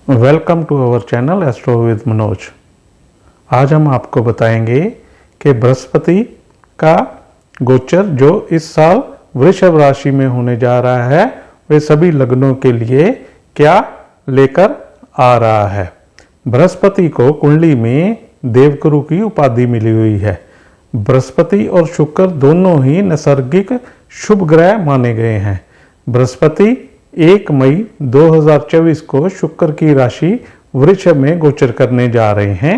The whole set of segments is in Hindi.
Welcome to our channel astro with Manoj. आज हम आपको बताएंगे कि बृहस्पति का गोचर जो इस साल वृषभ राशि में होने जा रहा है वे सभी लग्नों के लिए क्या लेकर आ रहा है। बृहस्पति को कुंडली में देवगुरु की उपाधि मिली हुई है। बृहस्पति और शुक्र दोनों ही नैसर्गिक शुभ ग्रह माने गए हैं। बृहस्पति 1 मई 2024 को शुक्र की राशि वृषभ में गोचर करने जा रहे हैं।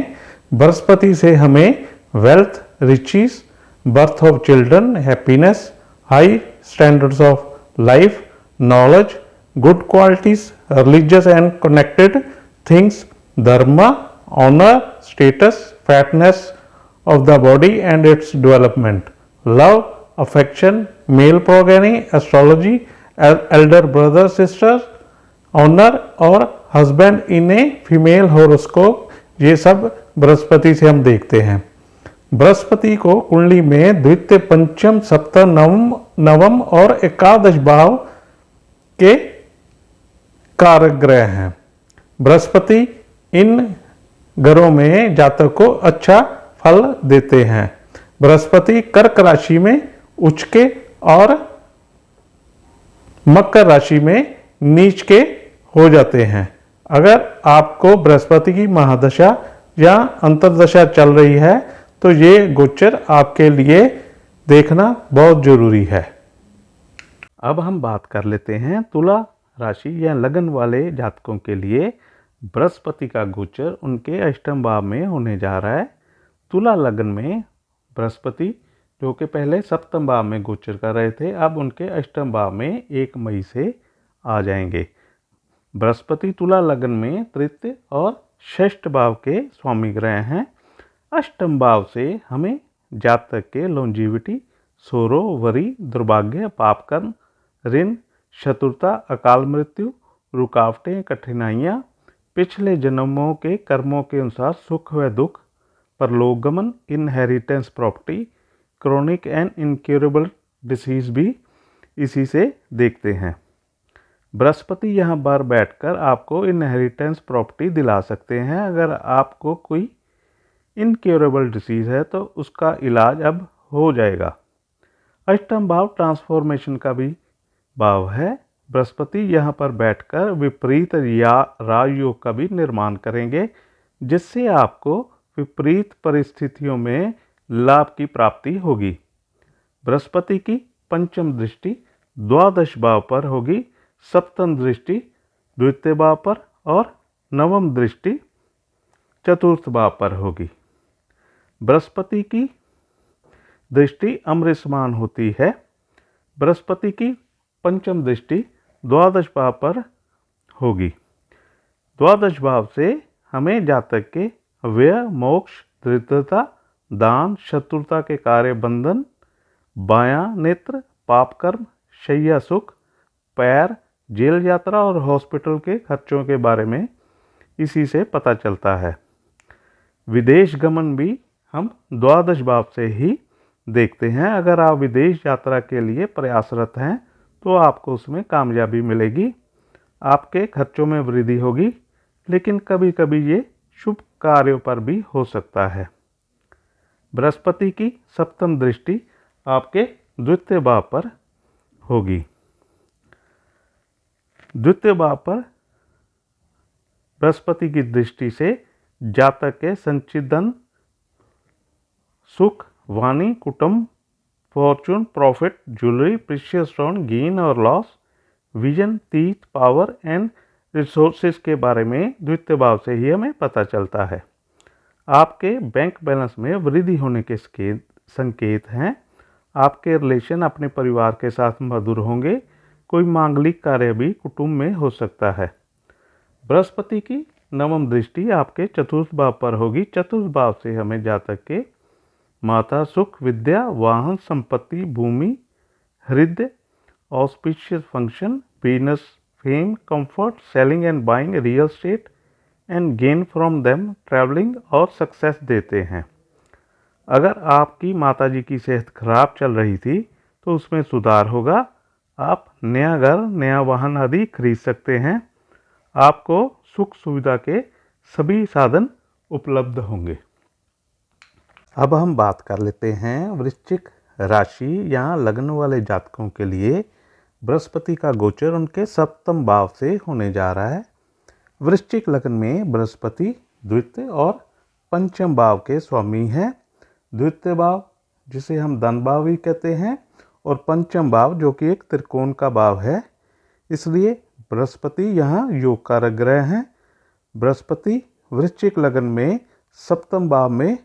बृहस्पति से हमें wealth, riches, birth of children, happiness, high standards of life, knowledge, good qualities, religious and connected things, dharma, honour, status, fatness of the body and its development, love, affection, male progeny, astrology, elder brother, sister, honor और husband in a female horoscope, ये सब बृहस्पति से हम देखते हैं। बृहस्पति को कुंडली में द्वितीय, पंचम, सप्तम, नवम और एकादश भाव के कारक ग्रह हैं। बृहस्पति इन घरों में जातक को अच्छा फल देते हैं। बृहस्पति कर्क राशि में उच्च के और मकर राशि में नीच के हो जाते हैं। अगर आपको बृहस्पति की महादशा या अंतर्दशा चल रही है तो ये गोचर आपके लिए देखना बहुत जरूरी है। अब हम बात कर लेते हैं तुला राशि या लगन वाले जातकों के लिए बृहस्पति का गोचर उनके अष्टम भाव में होने जा रहा है। तुला लग्न में बृहस्पति जो कि पहले सप्तम भाव में गोचर कर रहे थे, अब उनके अष्टम भाव में 1 मई से आ जाएंगे। बृहस्पति तुला लग्न में तृतीय और षष्ठ भाव के स्वामी ग्रह हैं। अष्टम भाव से हमें जातक के लॉन्जिविटी, सोरो, वरी, दुर्भाग्य, पापकर्म, ऋण, शत्रुता, अकाल मृत्यु, रुकावटें, कठिनाइयाँ, पिछले जन्मों के कर्मों के अनुसार सुख व दुख, परलोकगमन, inheritance property, chronic and incurable disease भी इसी से देखते हैं। बृहस्पति यहाँ पर बैठकर आपको इनहेरिटेंस प्रॉपर्टी दिला सकते हैं। अगर आपको कोई इनक्योरेबल डिसीज है तो उसका इलाज अब हो जाएगा। अष्टम भाव ट्रांसफॉर्मेशन का भी भाव है। बृहस्पति यहाँ पर बैठकर विपरीत या राजयोग का भी निर्माण करेंगे, जिससे आपको विपरीत परिस्थितियों में लाभ की प्राप्ति होगी। बृहस्पति की पंचम दृष्टि द्वादश भाव पर होगी, सप्तम दृष्टि द्वितीय भाव पर और नवम दृष्टि चतुर्थ भाव पर होगी। बृहस्पति की दृष्टि अमृत समान होती है। बृहस्पति की पंचम दृष्टि द्वादश भाव पर होगी। द्वादश भाव से हमें जातक के व्यय, मोक्ष, दरिद्रता, दान, शत्रुता के कार्य बंधन, बायां नेत्र, पापकर्म, शैया सुख, पैर, जेल यात्रा और हॉस्पिटल के खर्चों के बारे में इसी से पता चलता है। विदेश गमन भी हम द्वादश भाव से ही देखते हैं। अगर आप विदेश यात्रा के लिए प्रयासरत हैं तो आपको उसमें कामयाबी मिलेगी। आपके खर्चों में वृद्धि होगी, लेकिन कभी कभी ये शुभ कार्यों पर भी हो सकता है। बृहस्पति की सप्तम दृष्टि आपके द्वितीय भाव पर होगी। द्वितीय भाव पर बृहस्पति की दृष्टि से जातक के संचित धन, सुख, वाणी, कुटुंब, Fortune, profit, jewellery, precious stone, gain और लॉस, विजन, तीर्थ, पावर एंड रिसोर्सेज के बारे में द्वितीय भाव से ही हमें पता चलता है। आपके बैंक बैलेंस में वृद्धि होने के संकेत हैं। आपके रिलेशन अपने परिवार के साथ मधुर होंगे। कोई मांगलिक कार्य भी कुटुंब में हो सकता है। बृहस्पति की नवम दृष्टि आपके चतुर्थ भाव पर होगी। चतुर्थ भाव से हमें जातक के माता, सुख, विद्या, वाहन, संपत्ति, भूमि, हृदय, auspicious function, business, fame, comfort, selling and buying real estate and gain from them, travelling और सक्सेस देते हैं। अगर आपकी माताजी की सेहत खराब चल रही थी तो उसमें सुधार होगा। आप नया घर, नया वाहन आदि खरीद सकते हैं। आपको सुख सुविधा के सभी साधन उपलब्ध होंगे। अब हम बात कर लेते हैं वृश्चिक राशि या लग्न वाले जातकों के लिए बृहस्पति का गोचर उनके सप्तम भाव से होने जा रहा है। वृश्चिक लग्न में बृहस्पति द्वितीय और पंचम भाव के स्वामी हैं। द्वितीय भाव जिसे हम धन भाव भी कहते हैं और पंचम भाव जो कि एक त्रिकोण का भाव है, इसलिए बृहस्पति यहाँ योग कारक ग्रह हैं। बृहस्पति वृश्चिक लग्न में सप्तम भाव में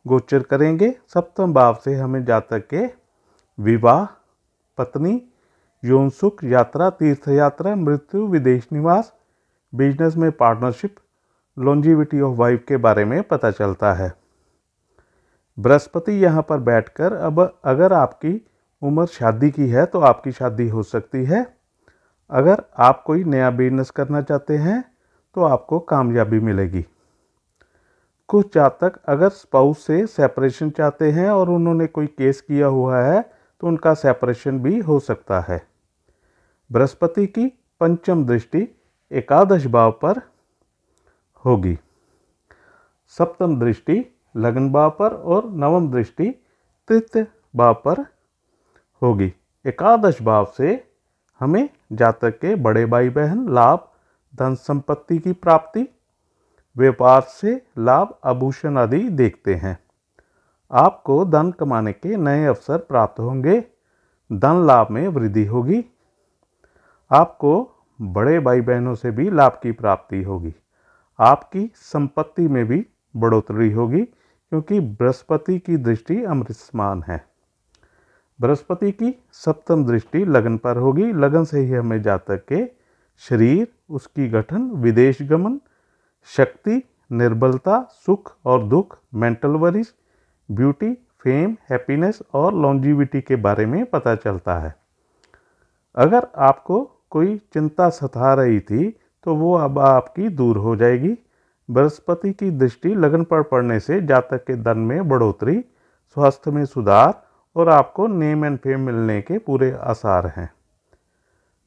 गोचर करेंगे। सप्तम भाव से हमें जातक के विवाह, पत्नी, यौन सुख, यात्रा, तीर्थ यात्रा, मृत्यु, विदेश निवास, बिजनेस में पार्टनरशिप, लॉन्जिविटी ऑफ वाइफ के बारे में पता चलता है। बृहस्पति यहाँ पर बैठकर अब अगर आपकी उम्र शादी की है तो आपकी शादी हो सकती है। अगर आप कोई नया बिजनेस करना चाहते हैं तो आपको कामयाबी मिलेगी। कुछ जातक अगर स्पाउस से सेपरेशन चाहते हैं और उन्होंने कोई केस किया हुआ है तो उनका सेपरेशन भी हो सकता है। बृहस्पति की पंचम दृष्टि एकादश भाव पर होगी। सप्तम दृष्टि लग्न भाव पर और नवम दृष्टि तृतीय भाव पर होगी। एकादश भाव से हमें जातक के बड़े भाई बहन, लाभ, धन संपत्ति की प्राप्ति, व्यापार से लाभ, आभूषण आदि देखते हैं। आपको धन कमाने के नए अवसर प्राप्त होंगे। धन लाभ में वृद्धि होगी। आपको बड़े भाई बहनों से भी लाभ की प्राप्ति होगी। आपकी संपत्ति में भी बढ़ोतरी होगी क्योंकि बृहस्पति की दृष्टि अमृत समान है। बृहस्पति की सप्तम दृष्टि लगन पर होगी। लगन से ही हमें जातक के शरीर, उसकी गठन, विदेश गमन, शक्ति, निर्बलता, सुख और दुख, mental worries, beauty, fame, happiness और लॉन्जिविटी के बारे में पता चलता है। अगर आपको कोई चिंता सता रही थी तो वो अब आपकी दूर हो जाएगी। बृहस्पति की दृष्टि लगन पर पड़ने से जातक के धन में बढ़ोतरी, स्वास्थ्य में सुधार और आपको नेम एंड फेम मिलने के पूरे आसार हैं।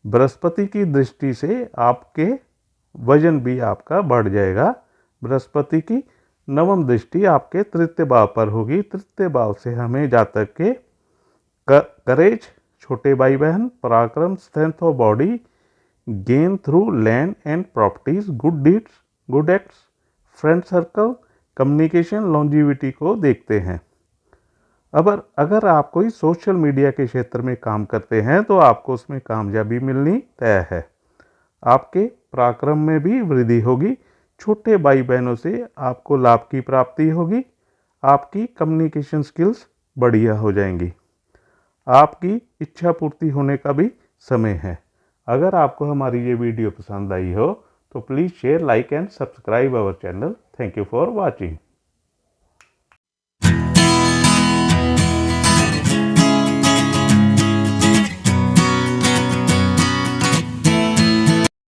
बृहस्पति की दृष्टि से आपके वजन भी आपका बढ़ जाएगा। बृहस्पति की नवम दृष्टि आपके तृतीय भाव पर होगी। तृतीय भाव से हमें जातक के करेज, छोटे भाई बहन, पराक्रम, strength of body, gain through land and properties, good deeds, good acts, friend circle, communication, longevity को देखते हैं। अगर आप कोई सोशल मीडिया के क्षेत्र में काम करते हैं तो आपको उसमें कामयाबी मिलनी तय है। आपके पराक्रम में भी वृद्धि होगी। छोटे भाई बहनों से आपको लाभ की प्राप्ति होगी। आपकी कम्युनिकेशन स्किल्स बढ़िया हो जाएंगी। आपकी इच्छा पूर्ति होने का भी समय है। अगर आपको हमारी ये वीडियो पसंद आई हो तो please share, like and subscribe our channel. Thank you for watching.